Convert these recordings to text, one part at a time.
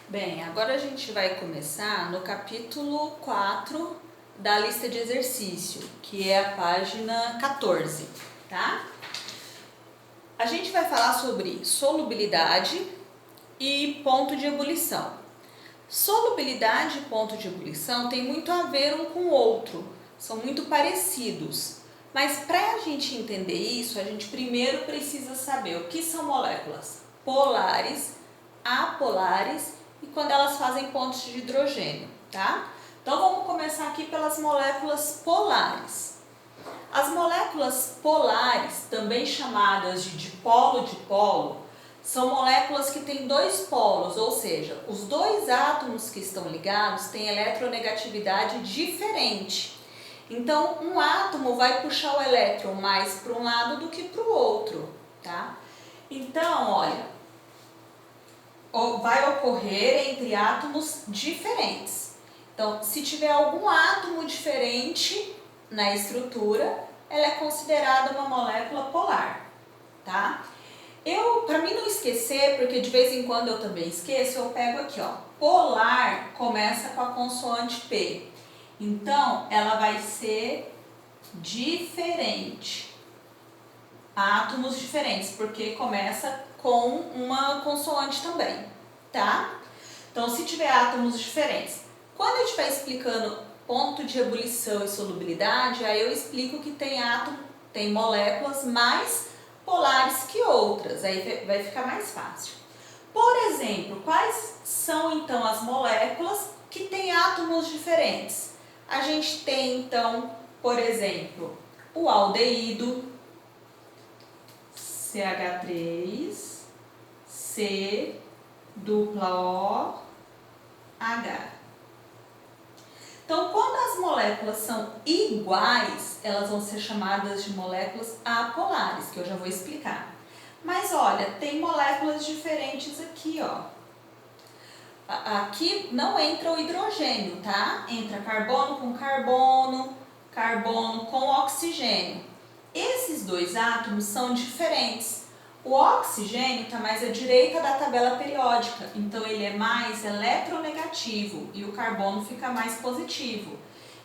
Bem, agora a gente vai começar no capítulo 4 da lista de exercício, que é a página 14, tá? A gente vai falar sobre solubilidade e ponto de ebulição. Solubilidade e ponto de ebulição tem muito a ver um com o outro, são muito parecidos. Mas para a gente entender isso, a gente primeiro precisa saber o que são moléculas polares, apolares e quando elas fazem pontos de hidrogênio, tá? Então vamos começar aqui pelas moléculas polares. As moléculas polares, também chamadas de dipolo-dipolo, são moléculas que têm dois polos, ou seja, os dois átomos que estão ligados têm eletronegatividade diferente. Então, um átomo vai puxar o elétron mais para um lado do que para o outro, tá? Então, olha, vai ocorrer entre átomos diferentes. Então, se tiver algum átomo diferente na estrutura, ela é considerada uma molécula polar, tá? Para mim não esquecer, porque de vez em quando eu também esqueço, eu pego aqui, ó. Polar começa com a consoante P. Então, ela vai ser diferente. Átomos diferentes, porque começa com uma consoante também, tá? Então, se tiver átomos diferentes. Quando eu estiver explicando ponto de ebulição e solubilidade, aí eu explico que tem moléculas mais polares que outras, aí vai ficar mais fácil. Por exemplo, quais são então as moléculas que têm átomos diferentes? A gente tem então, por exemplo, o aldeído, CH3, C, dupla O, H. Então, quando as moléculas são iguais, elas vão ser chamadas de moléculas apolares, que eu já vou explicar. Mas olha, tem moléculas diferentes aqui, ó. Aqui não entra o hidrogênio, tá? Entra carbono com carbono, carbono com oxigênio. Esses dois átomos são diferentes. O oxigênio está mais à direita da tabela periódica, então ele é mais eletronegativo e o carbono fica mais positivo.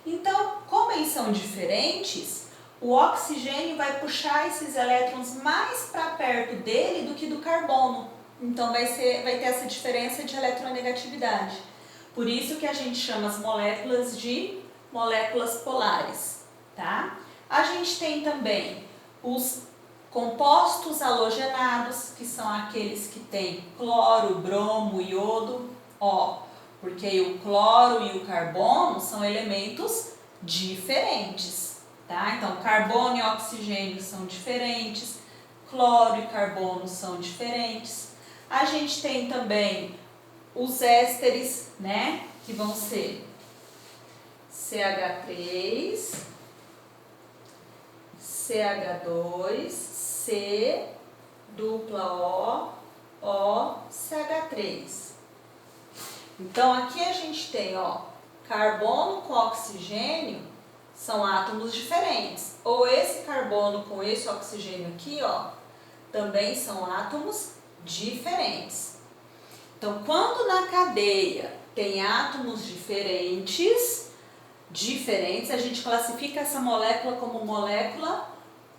Então, como eles são diferentes, o oxigênio vai puxar esses elétrons mais para perto dele do que do carbono. Então, vai ter essa diferença de eletronegatividade. Por isso que a gente chama as moléculas de moléculas polares, tá? A gente tem também os compostos halogenados, que são aqueles que têm cloro, bromo, iodo, ó, porque o cloro e o carbono são elementos diferentes, tá? Então, carbono e oxigênio são diferentes, cloro e carbono são diferentes. A gente tem também os ésteres, né, que vão ser CH3, CH2, C, dupla O, CH3. Então, aqui a gente tem, ó, carbono com oxigênio são átomos diferentes. Ou esse carbono com esse oxigênio aqui, ó, também são átomos diferentes. Então, quando na cadeia tem átomos diferentes, a gente classifica essa molécula como molécula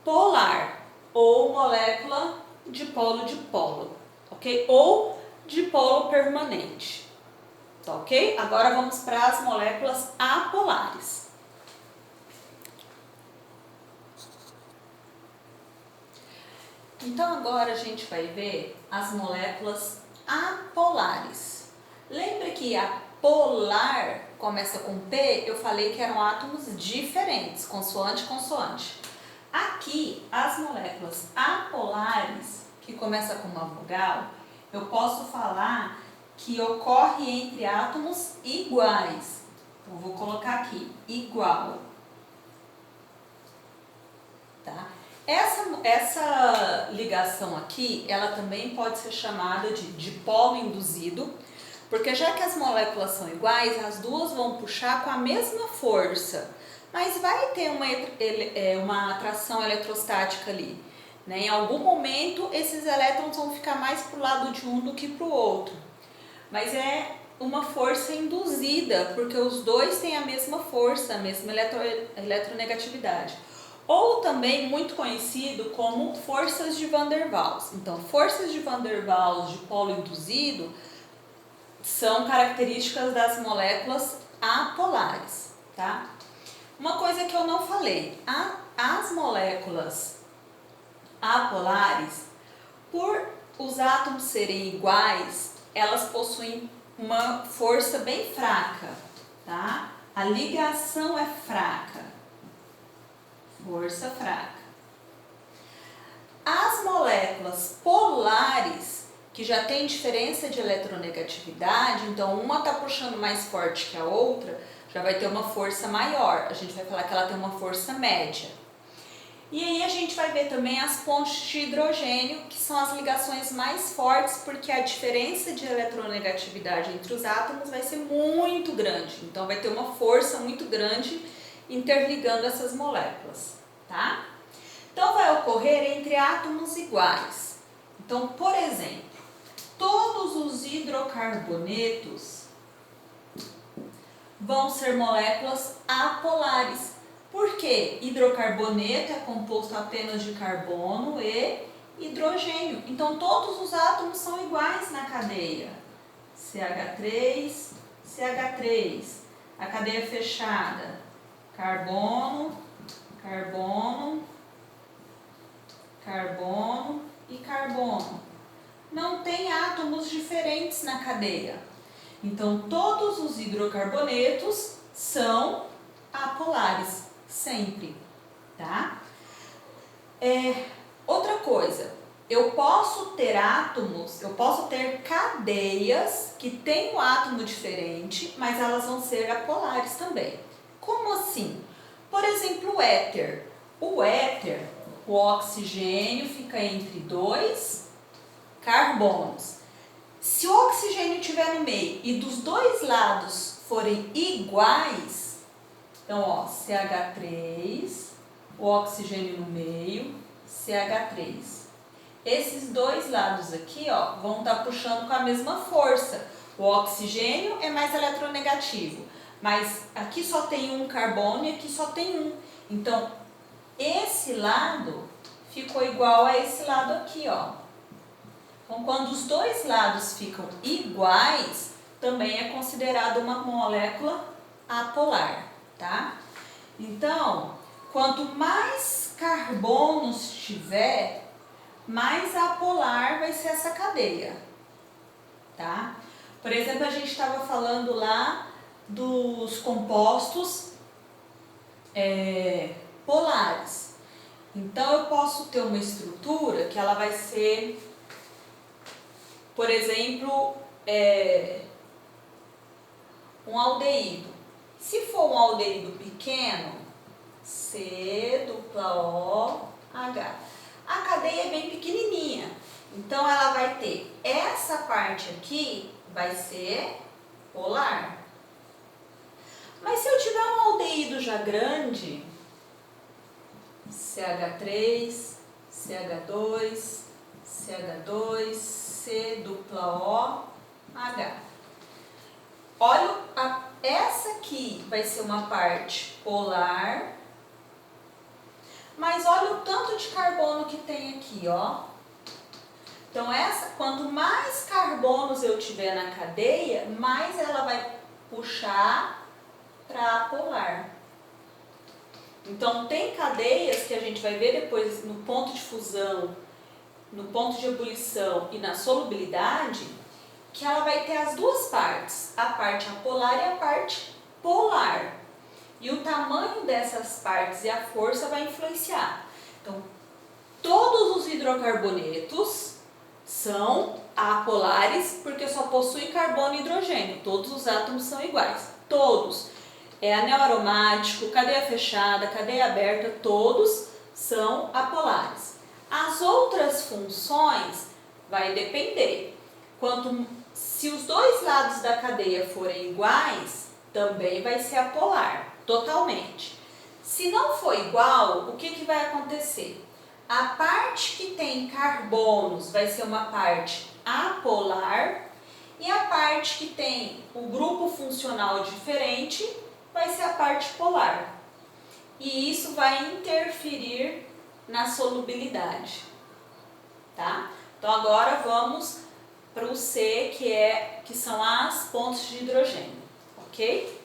polar ou molécula dipolo-dipolo, ok? Ou dipolo permanente, tá ok? Agora vamos para as moléculas apolares. Então agora a gente vai ver as moléculas apolares. Lembra que a polar começa com P? Eu falei que eram átomos diferentes, consoante, consoante. Aqui, as moléculas apolares, que começa com uma vogal, eu posso falar que ocorre entre átomos iguais. Então, vou colocar aqui, igual. Tá? Essa ligação aqui, ela também pode ser chamada de dipolo induzido, porque já que as moléculas são iguais, as duas vão puxar com a mesma força, mas vai ter uma atração eletrostática ali, né? Em algum momento, esses elétrons vão ficar mais para o lado de um do que para o outro. mas é uma força induzida, porque os dois têm a mesma força, a mesma eletronegatividade. Ou também muito conhecido como forças de Van der Waals. Então, forças de Van der Waals de polo induzido são características das moléculas apolares, tá? Uma coisa que eu não falei, as moléculas apolares, por os átomos serem iguais, elas possuem uma força bem fraca, tá? A ligação é fraca, força fraca. As moléculas polares, que já tem diferença de eletronegatividade, então uma está puxando mais forte que a outra, já vai ter uma força maior. A gente vai falar que ela tem uma força média. E aí a gente vai ver também as pontes de hidrogênio, que são as ligações mais fortes, porque a diferença de eletronegatividade entre os átomos vai ser muito grande. Então vai ter uma força muito grande interligando essas moléculas, tá? Então vai ocorrer entre átomos iguais. Então, por exemplo, todos os hidrocarbonetos vão ser moléculas apolares. Por quê? Hidrocarboneto é composto apenas de carbono e hidrogênio. Então, todos os átomos são iguais na cadeia. CH3, CH3. A cadeia fechada. Carbono, carbono, carbono e carbono. Não tem átomos diferentes na cadeia. Então, todos os hidrocarbonetos são apolares, sempre, tá? Outra coisa, eu posso ter átomos, eu posso ter cadeias que têm um átomo diferente, mas elas vão ser apolares também. Como assim? Por exemplo, o éter. O éter, o oxigênio fica entre dois carbonos. Se o oxigênio estiver no meio e dos dois lados forem iguais, então, ó, CH3, o oxigênio no meio, CH3. Esses dois lados aqui, ó, vão estar puxando com a mesma força. O oxigênio é mais eletronegativo, mas aqui só tem um carbono e aqui só tem um. Então, esse lado ficou igual a esse lado aqui, ó. Então, quando os dois lados ficam iguais, também é considerado uma molécula apolar, tá? Então, quanto mais carbonos tiver, mais apolar vai ser essa cadeia, tá? Por exemplo, a gente estava falando lá dos compostos polares. Então, eu posso ter uma estrutura que ela vai ser, por exemplo, um aldeído. Se for um aldeído pequeno, COOH, a cadeia é bem pequenininha. Então, ela vai ter essa parte aqui, vai ser polar. Mas se eu tiver um aldeído já grande, CH3, CH2, CH2, COOH. Olha, essa aqui vai ser uma parte polar, mas olha o tanto de carbono que tem aqui, ó. Então, quanto mais carbonos eu tiver na cadeia, mais ela vai puxar para apolar. Então, tem cadeias que a gente vai ver depois no ponto de fusão, no ponto de ebulição e na solubilidade, que ela vai ter as duas partes, a parte apolar e a parte polar. E o tamanho dessas partes e a força vai influenciar. Então, todos os hidrocarbonetos são apolares porque só possuem carbono e hidrogênio. Todos os átomos são iguais. Todos. Anel aromático, cadeia fechada, cadeia aberta, todos são apolares. As outras funções vai depender. Se os dois lados da cadeia forem iguais, também vai ser apolar, totalmente. Se não for igual, o que vai acontecer? A parte que tem carbonos vai ser uma parte apolar E a parte que tem o grupo funcional diferente vai ser a parte polar. E isso vai interferir na solubilidade, tá? Então agora vamos para o C, que são as pontes de hidrogênio, ok?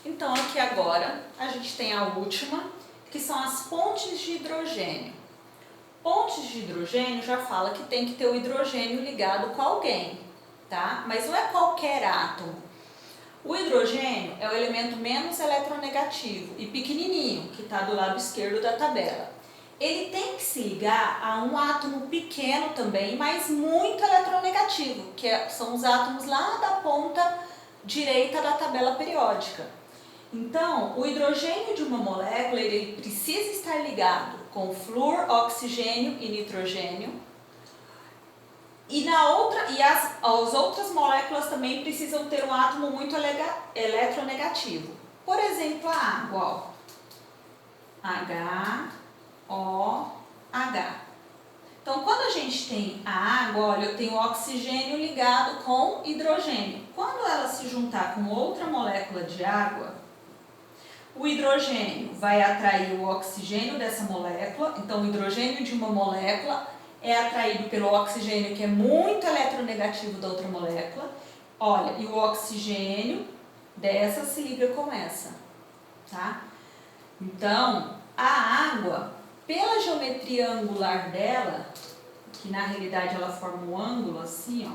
Então aqui agora a gente tem a última, que são as pontes de hidrogênio. Pontes de hidrogênio já fala que tem que ter o hidrogênio ligado com alguém, tá? Mas não é qualquer átomo. O hidrogênio é o elemento menos eletronegativo e pequenininho, que está do lado esquerdo da tabela. Ele tem que se ligar a um átomo pequeno também, mas muito eletronegativo, que são os átomos lá da ponta direita da tabela periódica. Então, o hidrogênio de uma molécula ele precisa estar ligado com flúor, oxigênio e nitrogênio. E as outras moléculas também precisam ter um átomo muito eletronegativo. Por exemplo, a água, ó. H. Então, quando a gente tem a água, olha, eu tenho o oxigênio ligado com hidrogênio. Quando ela se juntar com outra molécula de água, o hidrogênio vai atrair o oxigênio dessa molécula. Então, o hidrogênio de uma molécula é atraído pelo oxigênio que é muito eletronegativo da outra molécula. Olha, e o oxigênio dessa se liga com essa, tá? Então, a água, pela geometria angular dela, que na realidade ela forma um ângulo assim, ó.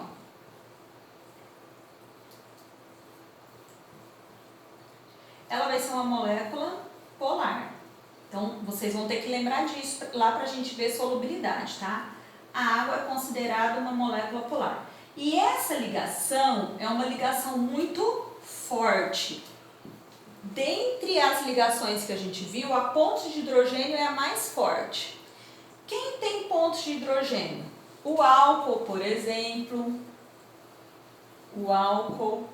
Ela vai ser uma molécula polar. Então, vocês vão ter que lembrar disso lá para a gente ver solubilidade, tá? A água é considerada uma molécula polar. E essa ligação é uma ligação muito forte. Dentre as ligações que a gente viu, a ponte de hidrogênio é a mais forte. Quem tem pontos de hidrogênio? O álcool, por exemplo. O álcool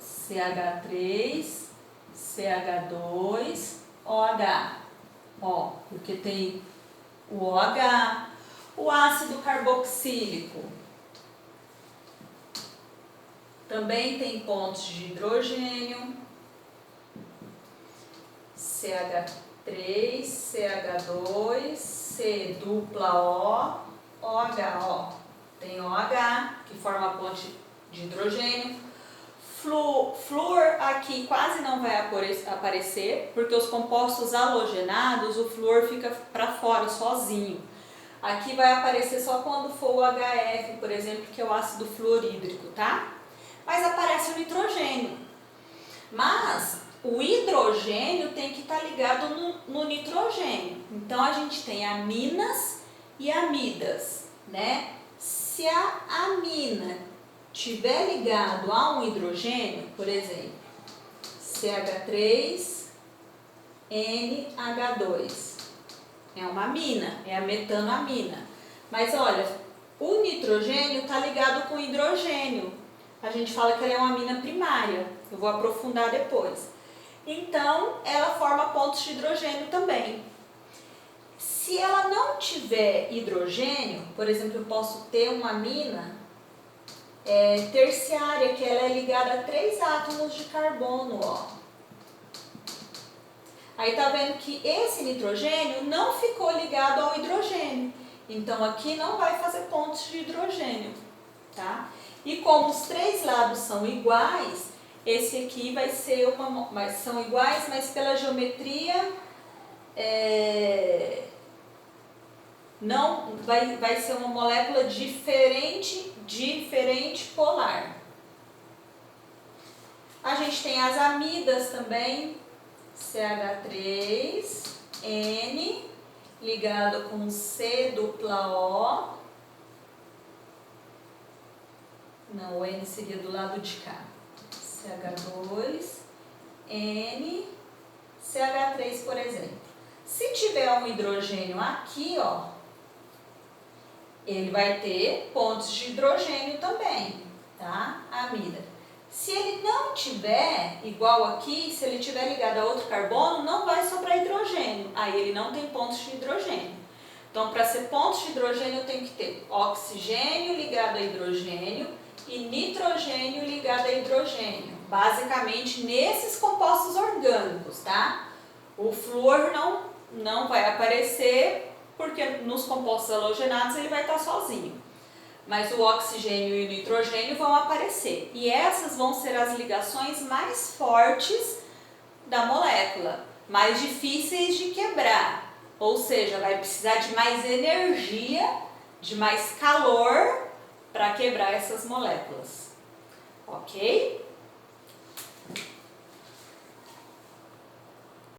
CH3, CH2, OH. Ó, porque tem o OH, o ácido carboxílico. Também tem pontos de hidrogênio. CH3, CH2, C dupla O, OH, ó. Tem OH, que forma a ponte de hidrogênio. Flúor aqui quase não vai aparecer, porque os compostos halogenados, o flúor fica para fora sozinho. Aqui vai aparecer só quando for o HF, por exemplo, que é o ácido fluorídrico, tá? Mas aparece o nitrogênio. Mas o hidrogênio tem que estar ligado no nitrogênio. Então, a gente tem aminas e amidas, né? Se a amina tiver ligado a um hidrogênio, por exemplo, CH3NH2, é uma amina, é a metanoamina. Mas olha, o nitrogênio está ligado com o hidrogênio. A gente fala que ela é uma amina primária, eu vou aprofundar depois. Então, ela forma pontos de hidrogênio também. Se ela não tiver hidrogênio, por exemplo, eu posso ter uma amina terciária, que ela é ligada a 3 átomos de carbono, ó. Aí tá vendo que esse nitrogênio não ficou ligado ao hidrogênio. Então aqui não vai fazer pontos de hidrogênio, tá? E como os 3 lados são iguais, esse aqui vai ser são iguais, mas pela geometria não vai ser uma molécula diferente polar. A gente tem as amidas também, CH3N ligado com C dupla O. Não, o N seria do lado de cá. CH2N, CH3, por exemplo. Se tiver um hidrogênio aqui, ó, ele vai ter pontos de hidrogênio também, tá? Amida. Se ele não tiver, igual aqui, se ele tiver ligado a outro carbono, não vai sobrar hidrogênio. Aí ele não tem pontos de hidrogênio. Então, para ser pontos de hidrogênio, eu tenho que ter oxigênio ligado a hidrogênio e nitrogênio ligado a hidrogênio. Basicamente, nesses compostos orgânicos, tá? O flúor não vai aparecer, porque nos compostos halogenados ele vai estar sozinho. Mas o oxigênio e o nitrogênio vão aparecer. E essas vão ser as ligações mais fortes da molécula, mais difíceis de quebrar. Ou seja, vai precisar de mais energia, de mais calor para quebrar essas moléculas. Ok?